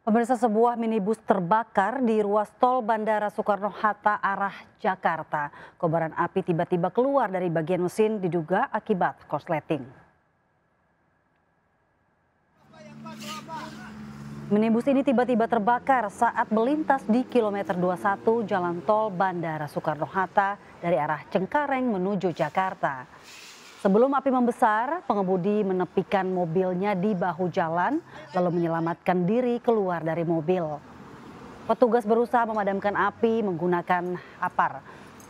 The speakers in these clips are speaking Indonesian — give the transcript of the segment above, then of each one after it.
Pemirsa, sebuah minibus terbakar di ruas tol Bandara Soekarno-Hatta arah Jakarta. Kobaran api tiba-tiba keluar dari bagian mesin diduga akibat korsleting. Minibus ini tiba-tiba terbakar saat melintas di kilometer 21 jalan tol Bandara Soekarno-Hatta dari arah Cengkareng menuju Jakarta. Sebelum api membesar, pengemudi menepikan mobilnya di bahu jalan lalu menyelamatkan diri keluar dari mobil. Petugas berusaha memadamkan api menggunakan apar.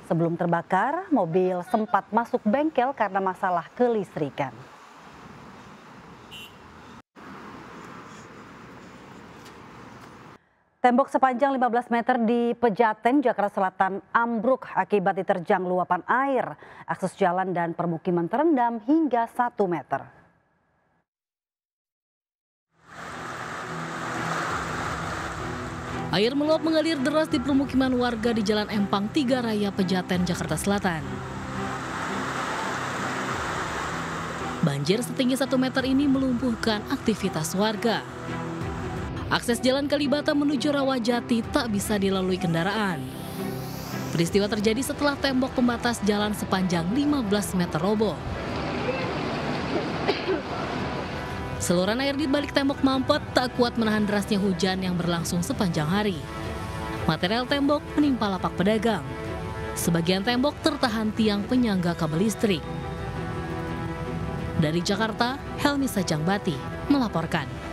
Sebelum terbakar, mobil sempat masuk bengkel karena masalah kelistrikan. Tembok sepanjang 15 meter di Pejaten, Jakarta Selatan ambruk akibat diterjang luapan air. Akses jalan dan permukiman terendam hingga 1 meter. Air meluap mengalir deras di permukiman warga di Jalan Empang 3 Raya Pejaten, Jakarta Selatan. Banjir setinggi 1 meter ini melumpuhkan aktivitas warga. Akses jalan Kalibata menuju Rawajati tak bisa dilalui kendaraan. Peristiwa terjadi setelah tembok pembatas jalan sepanjang 15 meter roboh. Saluran air di balik tembok mampet tak kuat menahan derasnya hujan yang berlangsung sepanjang hari. Material tembok menimpa lapak pedagang. Sebagian tembok tertahan tiang penyangga kabel listrik. Dari Jakarta, Helmi Sajangbati melaporkan.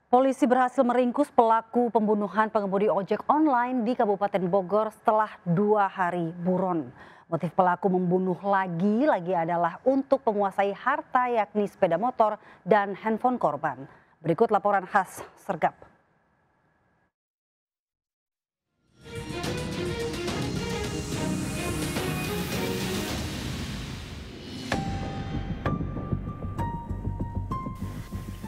Polisi berhasil meringkus pelaku pembunuhan pengemudi ojek online di Kabupaten Bogor setelah 2 hari buron. Motif pelaku membunuh lagi adalah untuk menguasai harta yakni sepeda motor dan handphone korban. Berikut laporan khas Sergap.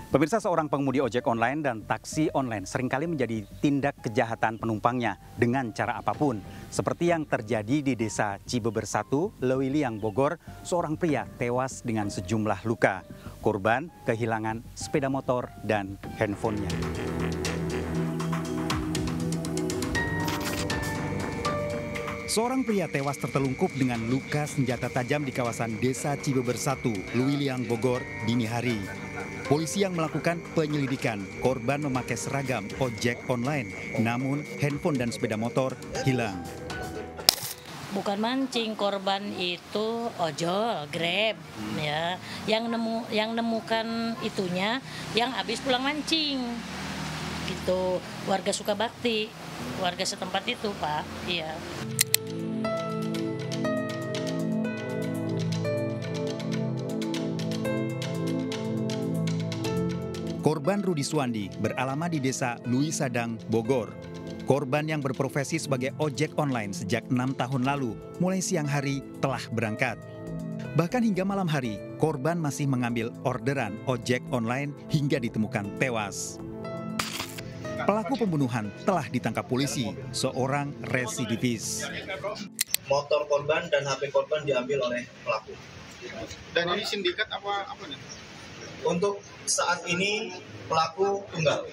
Pemirsa, seorang pengemudi ojek online dan taksi online seringkali menjadi tindak kejahatan penumpangnya dengan cara apapun. Seperti yang terjadi di desa Cibeber 1, Lewiliang, Bogor, seorang pria tewas dengan sejumlah luka. Korban kehilangan sepeda motor dan handphonenya. Seorang pria tewas tertelungkup dengan luka senjata tajam di kawasan desa Cibeber 1, Lewiliang, Bogor, dini hari. Polisi yang melakukan penyelidikan, korban memakai seragam ojek online, namun handphone dan sepeda motor hilang. Bukan mancing, korban itu ojol, Grab, ya. Yang nemukan itunya yang habis pulang mancing. Gitu, warga Sukabakti, warga setempat itu, Pak. Iya. Korban Rudi Suwandi beralamat di desa Lui Sadang, Bogor. Korban yang berprofesi sebagai ojek online sejak 6 tahun lalu, mulai siang hari telah berangkat. Bahkan hingga malam hari, korban masih mengambil orderan ojek online hingga ditemukan tewas. Pelaku pembunuhan telah ditangkap polisi, seorang residivis. Motor korban dan HP korban diambil oleh pelaku. Dan ini sindikat apa nih? Untuk saat ini pelaku tunggal.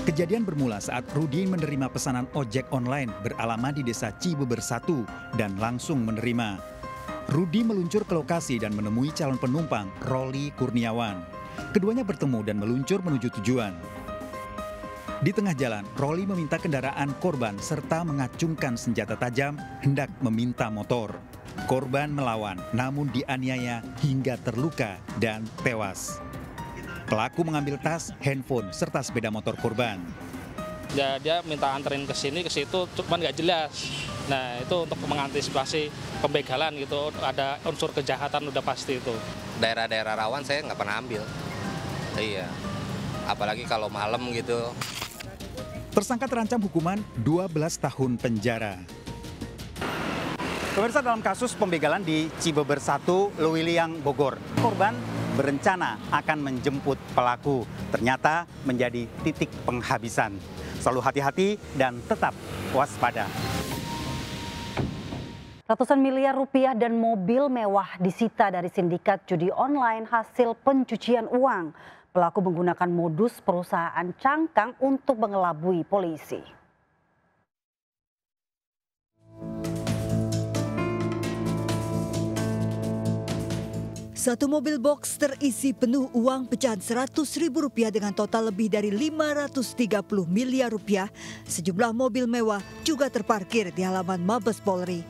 Kejadian bermula saat Rudi menerima pesanan ojek online beralamat di desa Cibeber 1 dan langsung menerima. Rudi meluncur ke lokasi dan menemui calon penumpang, Roli Kurniawan. Keduanya bertemu dan meluncur menuju tujuan. Di tengah jalan, Roli meminta kendaraan korban serta mengacungkan senjata tajam hendak meminta motor. Korban melawan, namun dianiaya hingga terluka dan tewas. Pelaku mengambil tas, handphone, serta sepeda motor korban. Ya, dia minta anterin ke sini, ke situ, cuman nggak jelas. Nah, itu untuk mengantisipasi pembegalan gitu, ada unsur kejahatan udah pasti itu. Daerah-daerah rawan saya nggak pernah ambil. Iya, apalagi kalau malam gitu. Tersangka terancam hukuman 12 tahun penjara. Pemirsa, dalam kasus pembegalan di Cibeber 1, Lewiliang, Bogor, korban berencana akan menjemput pelaku. Ternyata menjadi titik penghabisan. Selalu hati-hati dan tetap waspada. Ratusan miliar rupiah dan mobil mewah disita dari sindikat judi online hasil pencucian uang. Pelaku menggunakan modus perusahaan cangkang untuk mengelabui polisi. Satu mobil box terisi penuh uang pecahan Rp100.000 dengan total lebih dari Rp530 miliar. Sejumlah mobil mewah juga terparkir di halaman Mabes Polri.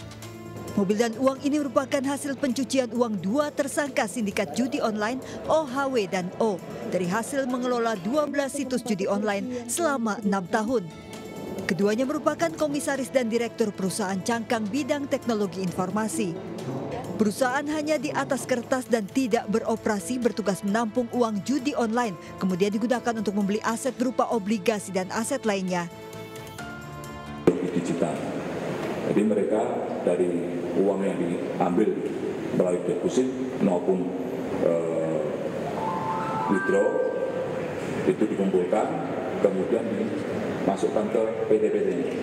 Mobil dan uang ini merupakan hasil pencucian uang dua tersangka sindikat judi online OHW dan O dari hasil mengelola 12 situs judi online selama 6 tahun. Keduanya merupakan komisaris dan direktur perusahaan cangkang bidang teknologi informasi. Perusahaan hanya di atas kertas dan tidak beroperasi, bertugas menampung uang judi online, kemudian digunakan untuk membeli aset berupa obligasi dan aset lainnya. Digital. Jadi mereka dari uang yang diambil melalui deposit maupun withdraw itu dikumpulkan, kemudian dimasukkan ke PT-PT-nya.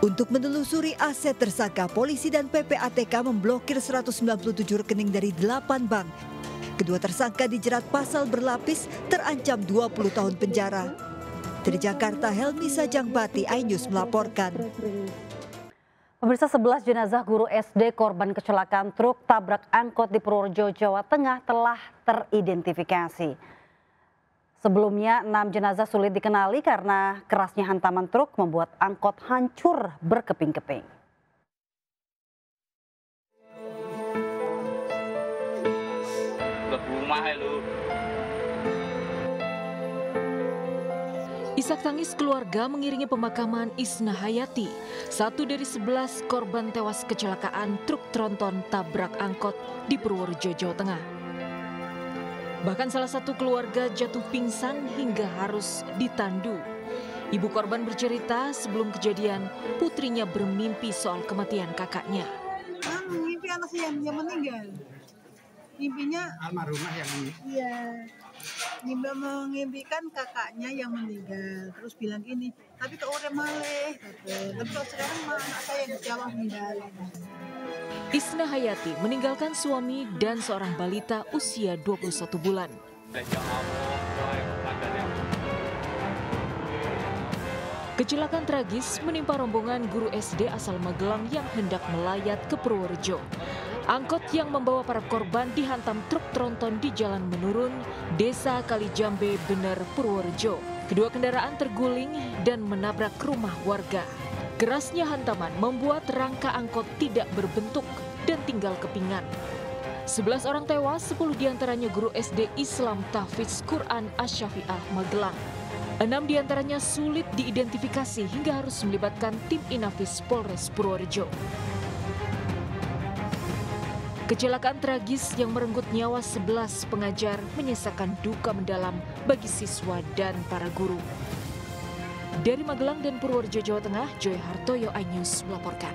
Untuk menelusuri aset tersangka, polisi dan PPATK memblokir 197 rekening dari 8 bank. Kedua tersangka dijerat pasal berlapis, terancam 20 tahun penjara. Dari Jakarta, Helmi Sajangbati, iNews melaporkan. Pemirsa, 11 jenazah guru SD korban kecelakaan truk tabrak angkot di Purworejo, Jawa Tengah telah teridentifikasi. Sebelumnya 6 jenazah sulit dikenali karena kerasnya hantaman truk membuat angkot hancur berkeping-keping. Isak tangis keluarga mengiringi pemakaman Isna Hayati, satu dari 11 korban tewas kecelakaan truk tronton tabrak angkot di Purworejo, Jawa Tengah. Bahkan salah satu keluarga jatuh pingsan hingga harus ditandu. Ibu korban bercerita sebelum kejadian putrinya bermimpi soal kematian kakaknya. Mimpi anaknya yang meninggal. Mimpinya almarhumah yang ini. Iya. Mengimpikan kakaknya yang meninggal. Terus bilang gini, tapi kok orang maleh. Tapi kok sekarang anak saya yang Jawa meninggal. Isna Hayati meninggalkan suami dan seorang balita usia 21 bulan. Kecelakaan tragis menimpa rombongan guru SD asal Magelang yang hendak melayat ke Purworejo. Angkot yang membawa para korban dihantam truk tronton di Jalan Menurun, Desa Kalijambe, Bener, Purworejo. Kedua kendaraan terguling dan menabrak rumah warga. Kerasnya hantaman membuat rangka angkot tidak berbentuk dan tinggal kepingan. 11 orang tewas, 10 diantaranya guru SD Islam Tahfidz Quran Asy-Syafi'ah Magelang. 6 diantaranya sulit diidentifikasi hingga harus melibatkan tim Inafis Polres Purworejo. Kecelakaan tragis yang merenggut nyawa 11 pengajar menyisakan duka mendalam bagi siswa dan para guru. Dari Magelang dan Purworejo, Jawa Tengah, Joy Hartoyo, iNews melaporkan.